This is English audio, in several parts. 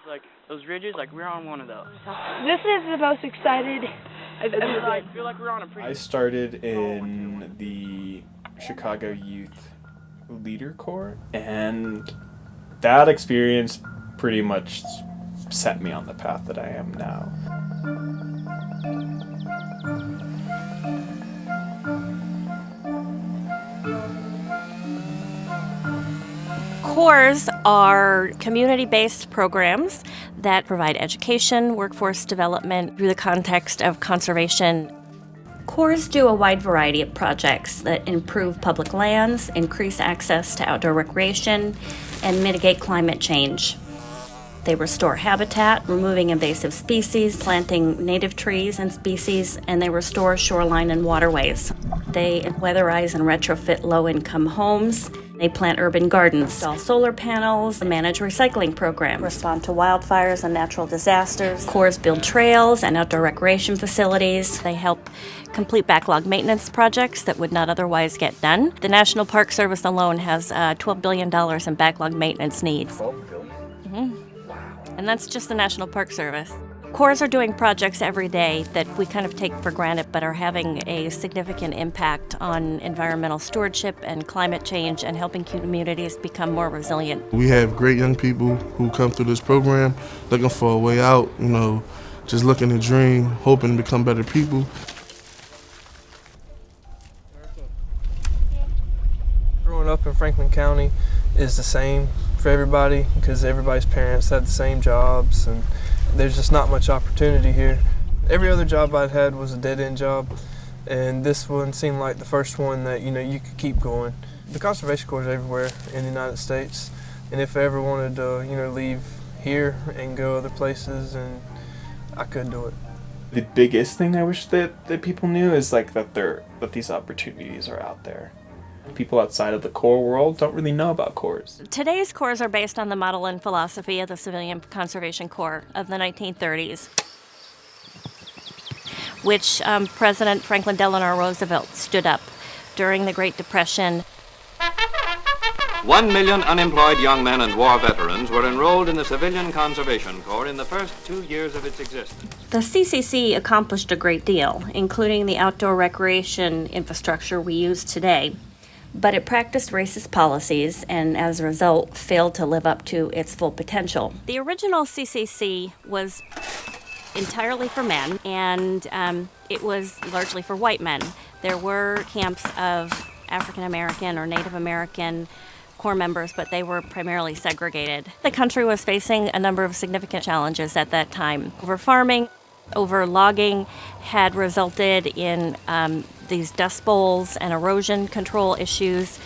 like those ridges, like we're on one of those. This is the most excited I've ever been. I feel like we're on a pretty... I started in the Chicago Youth Leader Corps, and that experience pretty much set me on the path that I am now. Corps are community-based programs that provide education, workforce development through the context of conservation. Corps do a wide variety of projects that improve public lands, increase access to outdoor recreation, and mitigate climate change. They restore habitat, removing invasive species, planting native trees and species, and they restore shoreline and waterways. They weatherize and retrofit low-income homes. They plant urban gardens, install solar panels, manage recycling programs, respond to wildfires and natural disasters. Corps build trails and outdoor recreation facilities. They help complete backlog maintenance projects that would not otherwise get done. The National Park Service alone has $12 billion in backlog maintenance needs. $12 billion? Mm-hmm. And that's just the National Park Service. Corps are doing projects every day that we kind of take for granted but are having a significant impact on environmental stewardship and climate change and helping communities become more resilient. We have great young people who come through this program looking for a way out, just looking to dream, hoping to become better people. Growing up in Franklin County is the same for everybody because everybody's parents had the same jobs, and there's just not much opportunity here. Every other job I'd had was a dead-end job, and this one seemed like the first one that you could keep going. The Conservation Corps is everywhere in the United States, and if I ever wanted to leave here and go other places, and I could do it. The biggest thing I wish that people knew is that these opportunities are out there. People outside of the Corps world don't really know about Corps. Today's Corps are based on the model and philosophy of the Civilian Conservation Corps of the 1930s, which President Franklin Delano Roosevelt stood up during the Great Depression. 1 million unemployed young men and war veterans were enrolled in the Civilian Conservation Corps in the first 2 years of its existence. The CCC accomplished a great deal, including the outdoor recreation infrastructure we use today. But it practiced racist policies and, as a result, failed to live up to its full potential. The original CCC was entirely for men, and it was largely for white men. There were camps of African American or Native American Corps members, but they were primarily segregated. The country was facing a number of significant challenges at that time. Over-farming, over-logging had resulted in these dust bowls and erosion control issues,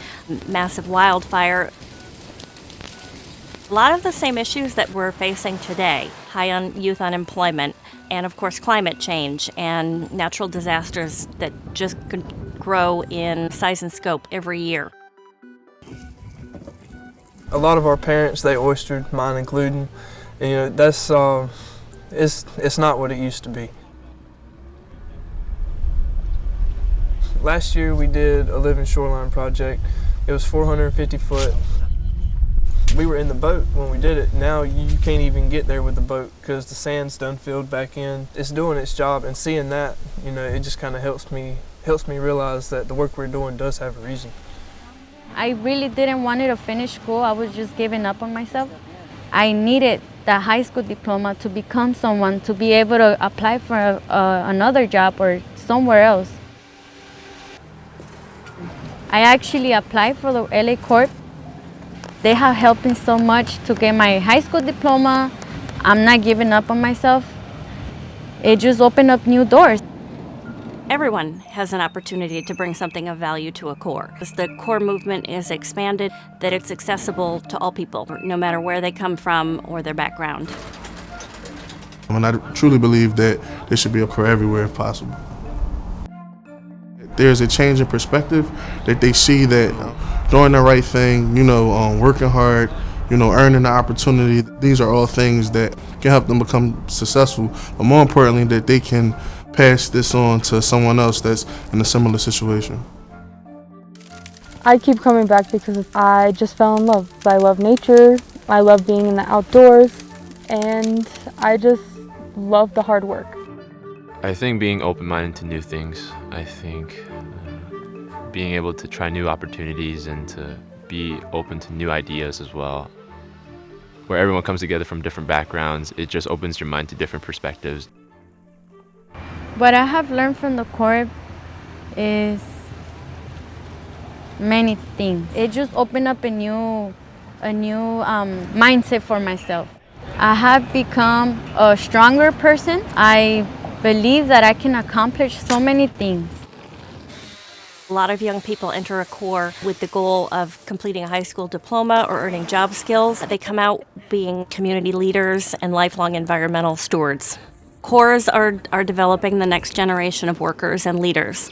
massive wildfire. A lot of the same issues that we're facing today, high on youth unemployment, and of course climate change and natural disasters that just grow in size and scope every year. A lot of our parents, they oystered, mine including, and that's it's not what it used to be. Last year we did a Living Shoreline project. It was 450 foot. We were in the boat when we did it. Now you can't even get there with the boat because the sand's done filled back in. It's doing its job, and seeing that, it just kind of helps me realize that the work we're doing does have a reason. I really didn't want to finish school. I was just giving up on myself. I needed the high school diploma to become someone, to be able to apply for another job or somewhere else. I actually applied for the LA Corps. They have helped me so much to get my high school diploma. I'm not giving up on myself. It just opened up new doors. Everyone has an opportunity to bring something of value to a Corps. As the Corps movement is expanded, that it's accessible to all people, no matter where they come from or their background. And I truly believe that there should be a Corps everywhere if possible. There's a change in perspective that they see that doing the right thing, working hard, earning the opportunity. These are all things that can help them become successful, but more importantly, that they can pass this on to someone else that's in a similar situation. I keep coming back because I just fell in love. I love nature, I love being in the outdoors, and I just love the hard work. I think being open-minded to new things. I think being able to try new opportunities and to be open to new ideas as well. Where everyone comes together from different backgrounds, it just opens your mind to different perspectives. What I have learned from the Corps is many things. It just opened up a new mindset for myself. I have become a stronger person. I believe that I can accomplish so many things. A lot of young people enter a Corps with the goal of completing a high school diploma or earning job skills. They come out being community leaders and lifelong environmental stewards. Corps are developing the next generation of workers and leaders.